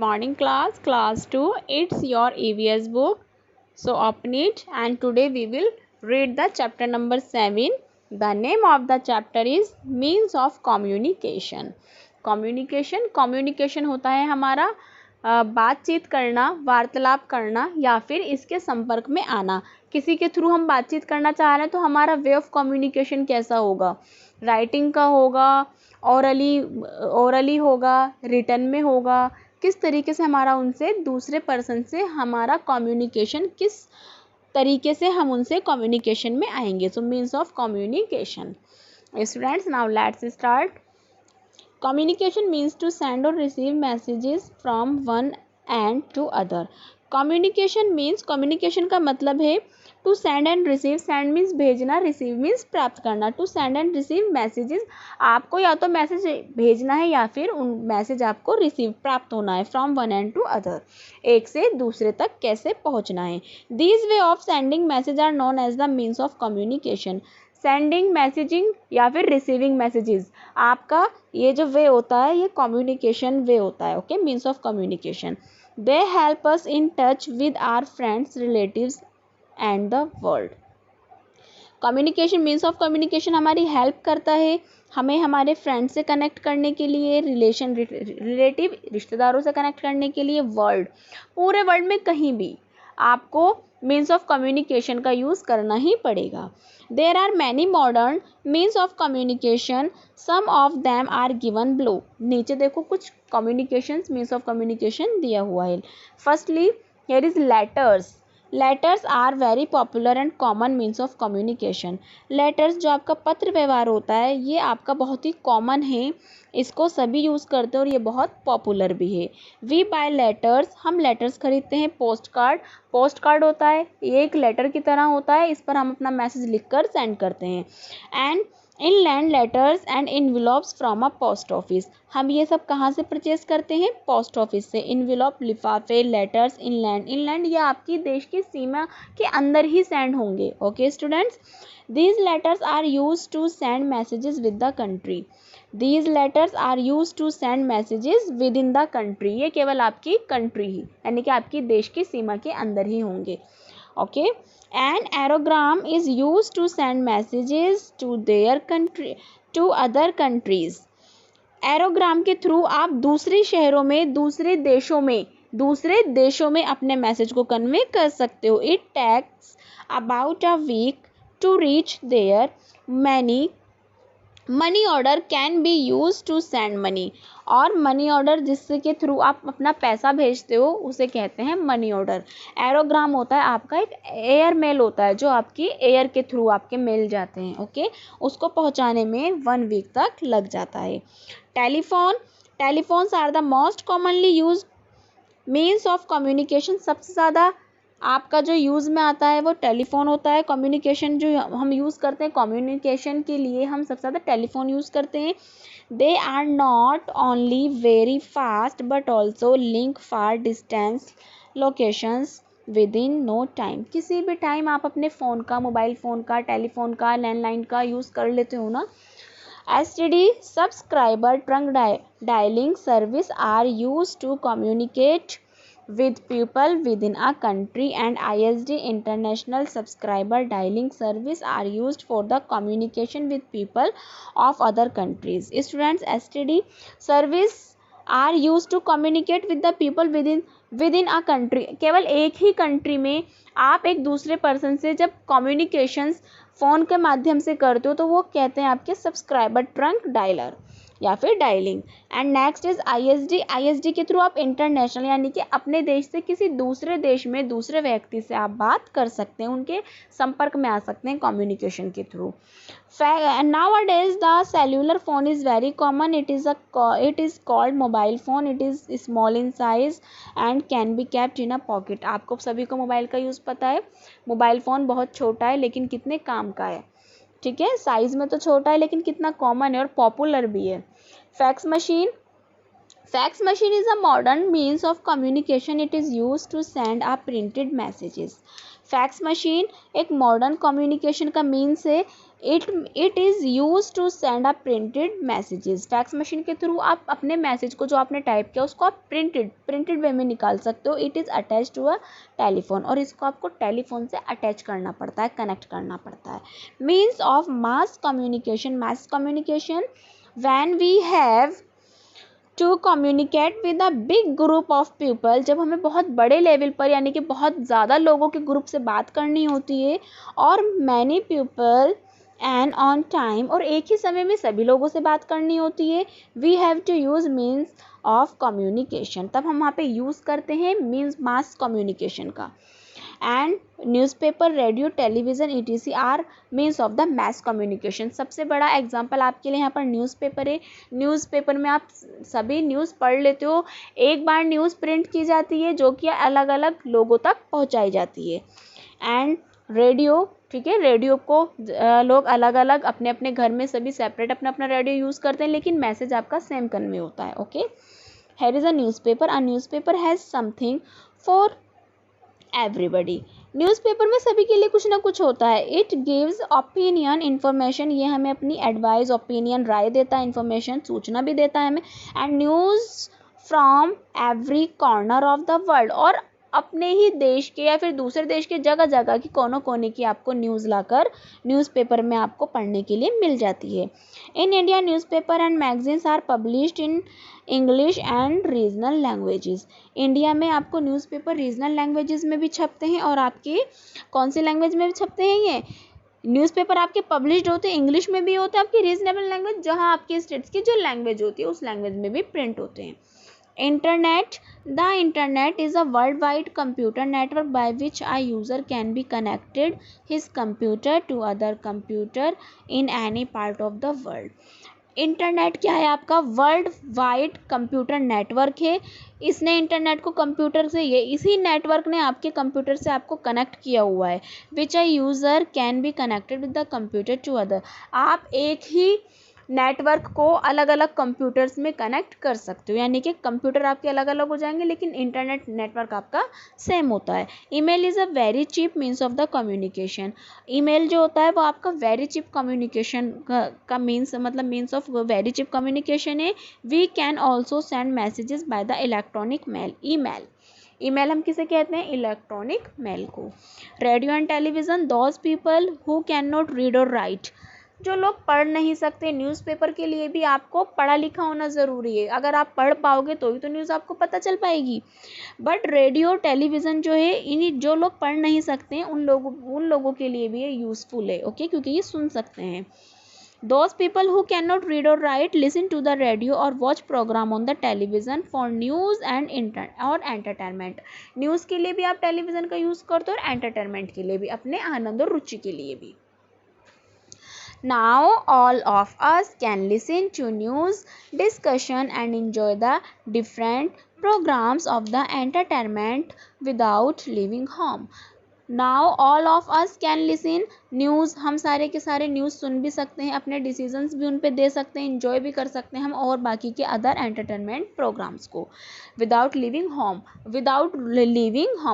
Morning class 2. It's your EVS book. So open it and today we will read the chapter number 7. The name of the chapter is Means of Communication. Communication होता है हमारा बातचीत करना, वार्तालाप करना या फिर इसके संपर्क में आना. किसी के थ्रू हम बातचीत करना चाह रहे हैं तो हमारा वे ऑफ कम्युनिकेशन कैसा होगा? राइटिंग का होगा, ओरली होगा, रिटन में होगा. किस तरीके से हमारा उनसे दूसरे पर्सन से हमारा कम्युनिकेशन किस तरीके से हम उनसे कम्युनिकेशन में आएंगे. So means of communication. Students, now let's start. Communication means to send और receive messages from one end to other. Communication का मतलब है to send and receive. Send means भेजना, रिसीव मीन्स प्राप्त करना. To send and receive messages, आपको या तो मैसेज भेजना है या फिर उन मैसेज आपको रिसीव प्राप्त होना है. From one end to other, एक से दूसरे तक कैसे पहुंचना है. These way of sending message are known as the means of communication. Sending, messaging या फिर रिसीविंग मैसेजेस, आपका ये जो वे होता है ये कम्युनिकेशन वे होता है. Okay, means of communication. They help us in touch with our friends, relatives and the world. Communication, means of communication हमारी हेल्प करता है हमें हमारे फ्रेंड से कनेक्ट करने के लिए, रिलेटिव रिश्तेदारों से कनेक्ट करने के लिए, वर्ल्ड, पूरे वर्ल्ड में कहीं भी आपको मीन्स ऑफ कम्युनिकेशन का यूज़ करना ही पड़ेगा. There are many modern means of communication, some of them are given below. नीचे देखो कुछ कम्युनिकेशन मीन्स ऑफ कम्युनिकेशन दिया हुआ है. Firstly here is letters. Letters are very popular and common means of communication. Letters, जो आपका पत्र व्यवहार होता है, ये आपका बहुत ही कॉमन है, इसको सभी यूज़ करते हैं और ये बहुत पॉपुलर भी है. वी बाय लेटर्स, हम लेटर्स खरीदते हैं. पोस्ट कार्ड होता है, ये एक लेटर की तरह होता है, इस पर हम अपना मैसेज लिखकर सेंड करते हैं. And inland letters and envelopes from a post office, हम ये सब कहाँ से परचेज करते हैं? पोस्ट ऑफिस से. इन्वेलप, लिफाफे, लेटर्स, इनलैंड ये आपकी देश की सीमा के अंदर ही सेंड होंगे. Okay students, these letters are use to send messages with the country. These letters are use to send messages within the country, ये केवल आपकी कंट्री ही यानी कि आपकी देश की सीमा के अंदर ही होंगे. Okay. An aerogram is used to send messages to their country to other countries. एरोग्राम के थ्रू आप दूसरे शहरों में, दूसरे देशों में अपने मैसेज को कन्वे कर सकते हो. It takes about a week to reach there. Money order can be use to send money. और मनी ऑर्डर जिससे के थ्रू आप अपना पैसा भेजते हो उसे कहते हैं मनी ऑर्डर. एरोग्राम होता है आपका एक एयर मेल होता है जो आपकी एयर के थ्रू आपके मेल जाते हैं. ओके, उसको पहुंचाने में 1 वीक तक लग जाता है. Telephones are the most commonly use means of communication. सबसे ज़्यादा आपका जो यूज़ में आता है वो टेलीफोन होता है. कम्युनिकेशन जो हम यूज़ करते हैं कम्युनिकेशन के लिए, हम सबसे ज़्यादा टेलीफोन यूज़ करते हैं. They are not only very fast but also link far distance locations within no time. किसी भी टाइम आप अपने फ़ोन का, मोबाइल फ़ोन का, टेलीफोन का, लैंडलाइन का यूज़ कर लेते हो ना. STD, subscriber trunk dialing service are used to communicate with people within a country, and ISD, international subscriber dialing service, are used for the communication with people of other countries. Students, STD service are used to communicate with the people within a country. केवल एक ही country में आप एक दूसरे person से जब communications phone के माध्यम से करते हो तो वो कहते हैं आपके सब्सक्राइबर ट्रंक डायलर या फिर dialing. And next is ISD के थ्रू आप इंटरनेशनल यानी कि अपने देश से किसी दूसरे देश में दूसरे व्यक्ति से आप बात कर सकते हैं, उनके संपर्क में आ सकते हैं कम्युनिकेशन के through. Nowadays the cellular phone is very common. It is called mobile phone. It is small in size and can be kept in a pocket. आपको सभी को मोबाइल का यूज़ पता है. मोबाइल फ़ोन बहुत छोटा है लेकिन कितने काम का है. ठीक है, साइज़ में तो छोटा है लेकिन कितना कॉमन है और पॉपुलर भी है. Fax machine is a modern means of communication. It is use to send a printed messages. Fax machine एक मॉडर्न कम्युनिकेशन का मीन्स है. It is use to send a printed messages. Fax machine के through आप अपने message को जो आपने type किया उसको आप प्रिंटेड वे में निकाल सकते हो। It is attach to a telephone, और इसको आपको टेलीफोन से अटैच करना पड़ता है, कनेक्ट करना पड़ता है। Means of mass communication when we have to communicate with a big group of people, जब हमें बहुत बड़े लेवल पर यानी कि बहुत ज़्यादा लोगों के ग्रुप से बात करनी होती है, और many people and on time, और एक ही समय में सभी लोगों से बात करनी होती है, we have to use means of communication, तब हम वहाँ पे यूज़ करते हैं मीन्स मास कम्युनिकेशन का। And newspaper, radio, television etc are means of the mass communication. सबसे बड़ा एग्जांपल आपके लिए यहाँ पर न्यूज़पेपर है। न्यूज़पेपर में आप सभी न्यूज़ पढ़ लेते हो। एक बार न्यूज़ प्रिंट की जाती है जो कि अलग अलग लोगों तक पहुँचाई जाती है। एंड रेडियो, ठीक है, रेडियो को लोग अलग अलग अपने अपने घर में सभी सेपरेट अपना अपना रेडियो यूज़ करते हैं, लेकिन मैसेज आपका सेम कन्वे होता है। Okay, here is a newspaper has something for everybody. Newspaper में सभी के लिए कुछ ना कुछ होता है। इट गिव्स ओपिनियन इन्फॉर्मेशन, ये हमें अपनी एडवाइस, ओपिनियन, राय देता है, इन्फॉर्मेशन, सूचना भी देता है हमें। And news from every corner of the world, और अपने ही देश के या फिर दूसरे देश के जगह जगह की कोनों कोने की आपको न्यूज़ लाकर न्यूज़पेपर में आपको पढ़ने के लिए मिल जाती है। In India newspaper and magazines are published in English and regional languages. India में आपको न्यूज़पेपर रीजनल लैंग्वेजेस में भी छपते हैं, और आपकी कौन सी लैंग्वेज में भी छपते हैं? ये न्यूज़पेपर आपके पब्लिश्ड होते हैं, इंग्लिश में भी होते हैं, आपकी रीजनेबल लैंग्वेज जहाँ आपके स्टेट्स की जो लैंग्वेज होती है उस लैंग्वेज में भी प्रिंट होते हैं। Internet, the internet is a world wide computer network by which a user can be connected his computer to other computer in any part of the world। Internet क्या है? आपका वर्ल्ड वाइड कंप्यूटर नेटवर्क है। इसने internet को computer से, ये इसी network ने आपके कंप्यूटर से आपको कनेक्ट किया हुआ है। Which a user can be connected with the computer to other. आप एक ही नेटवर्क को अलग अलग कंप्यूटर्स में कनेक्ट कर सकते हो, यानी कि कंप्यूटर आपके अलग अलग हो जाएंगे लेकिन इंटरनेट नेटवर्क आपका सेम होता है। Email is a very cheap means of the communication. Email जो होता है वो आपका वेरी चीप कम्युनिकेशन का मीन्स, मतलब means of very cheap communication है। We can also send messages by the electronic mail. Email हम किसे कहते हैं? इलेक्ट्रॉनिक मेल को। Radio and television, those people who can not read और राइट, जो लोग पढ़ नहीं सकते। न्यूज़पेपर के लिए भी आपको पढ़ा लिखा होना ज़रूरी है। अगर आप पढ़ पाओगे तो ही तो न्यूज़ आपको पता चल पाएगी। बट रेडियो टेलीविज़न जो है, इन्हीं जो लोग पढ़ नहीं सकते हैं उन लोगों के लिए भी ये यूज़फुल है। ओके, क्योंकि ये सुन सकते हैं। Those people who cannot read or write listen to the radio or watch program on the television for news and और entertainment। न्यूज़ के लिए भी आप टेलीविज़न का यूज़ करते हो और एंटरटेनमेंट के लिए भी, अपने आनंद और रुचि के लिए भी। Now all of us can listen to news discussion and enjoy the different programs of the entertainment without leaving home। Now all of us can listen news, हम सारे के सारे न्यूज़ सुन भी सकते हैं, अपने डिसीजंस भी उन पे दे सकते हैं, इंजॉय भी कर सकते हैं हम, और बाकी के अदर एंटरटेनमेंट प्रोग्राम्स को। विदाउट लिविंग होम,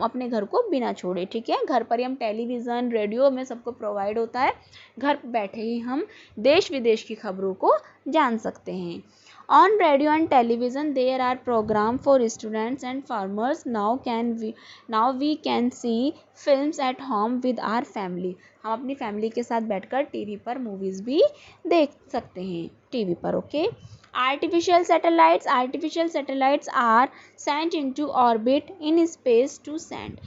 अपने घर को बिना छोड़े। ठीक है, घर पर ही हम टेलीविज़न, रेडियो में सबको प्रोवाइड होता है, घर बैठे ही हम देश विदेश की खबरों को जान सकते हैं। On radio and television there are programs for students and farmers। Now we can see films at home with our family। हम अपनी फैमिली के साथ बैठकर टीवी पर मूवीज़ भी देख सकते हैं टीवी पर। Okay, artificial satellites are sent into orbit in space to send.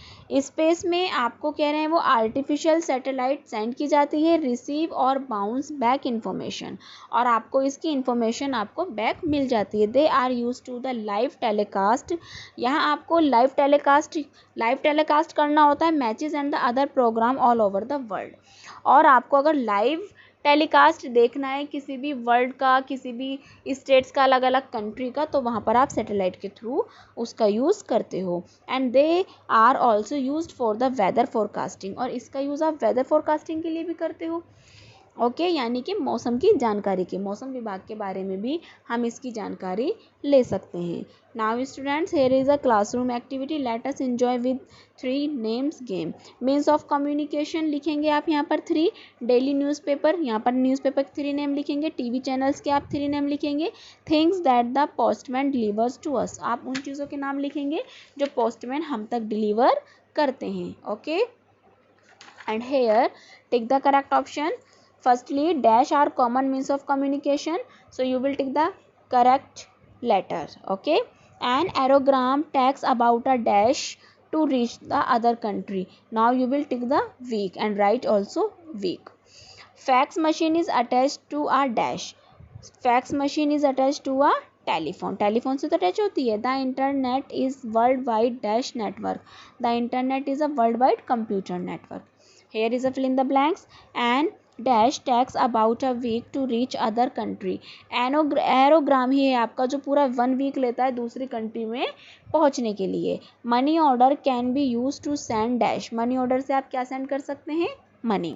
Space में आपको कह रहे हैं वो आर्टिफिशियल सैटेलाइट सेंड की जाती है, रिसीव और बाउंस बैक इन्फॉर्मेशन, और आपको इसकी इन्फॉर्मेशन आपको बैक मिल जाती है। They are use to the live telecast. यहाँ आपको लाइव टेलीकास्ट करना होता है matches and the other program all over the world. और आपको अगर लाइव टेलीकास्ट देखना है किसी भी वर्ल्ड का, किसी भी स्टेट्स का, अलग अलग कंट्री का, तो वहाँ पर आप सैटेलाइट के थ्रू उसका यूज़ करते हो। And they are also used for the weather forecasting, और इसका यूज़ आप वेदर फोरकास्टिंग के लिए भी करते हो। ओके, यानी कि मौसम की जानकारी की, मौसम विभाग के बारे में भी हम इसकी जानकारी ले सकते हैं। Now students, here is a classroom activity, let us enjoy with 3 names game. Means of communication लिखेंगे आप यहाँ पर 3, डेली न्यूज़पेपर, यहाँ पर न्यूज़पेपर के 3 नेम लिखेंगे, टीवी चैनल्स के आप 3 नेम लिखेंगे, things that the postman delivers to us, आप उन चीज़ों के नाम लिखेंगे जो पोस्टमैन हम तक डिलीवर करते हैं। Okay, and here tick the correct option. Firstly, dash are common means of communication, so you will take the correct letter. Okay, an aerogram takes about a dash to reach the other country. Now you will take the week and write also week. Fax machine is attached to a dash. Fax machine is attached to a telephone, telephone से तो attach होती है। The internet is world wide dash network, the internet is a world wide computer network. Here is a fill in the blanks. And dash takes about a week to reach other country, aerogram ही है आपका जो पूरा 1 week लेता है दूसरी country में पहुंचने के लिए। Money order can be use to send dash, money order से आप क्या सेंड कर सकते हैं, money.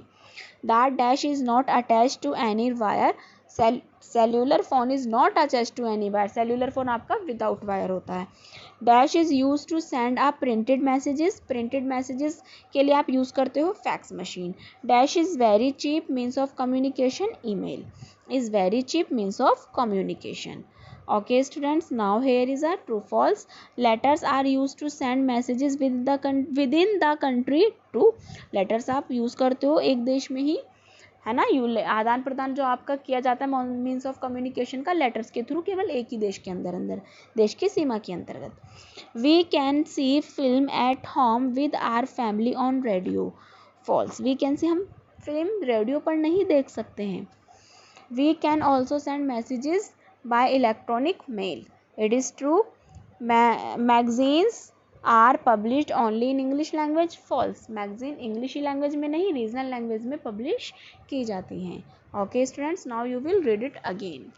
That dash is not attach to any wire, cellular phone is not attach to any wire, cellular phone आपका विदाउट वायर होता है। Dash is use to send a printed messages, printed messages के लिए आप use करते हो fax machine. Dash is very cheap means of communication, email is very cheap means of communication. Okay students, now here is a true false. Letters are used to send messages within the country to, letters आप use करते हो एक देश में ही, है ना, आदान प्रदान जो आपका किया जाता है मीन्स ऑफ कम्युनिकेशन का लेटर्स के थ्रू, केवल एक ही देश के अंदर देश की सीमा के अंतर्गत। We can see film at home with our family on radio, false, we can see हम फिल्म रेडियो पर नहीं देख सकते हैं। We can also send messages by electronic mail, it is true. Magazines are published only in English language, false, magazine English ही language में नहीं regional language में पब्लिश की जाती हैं। Okay students, now you will read it again.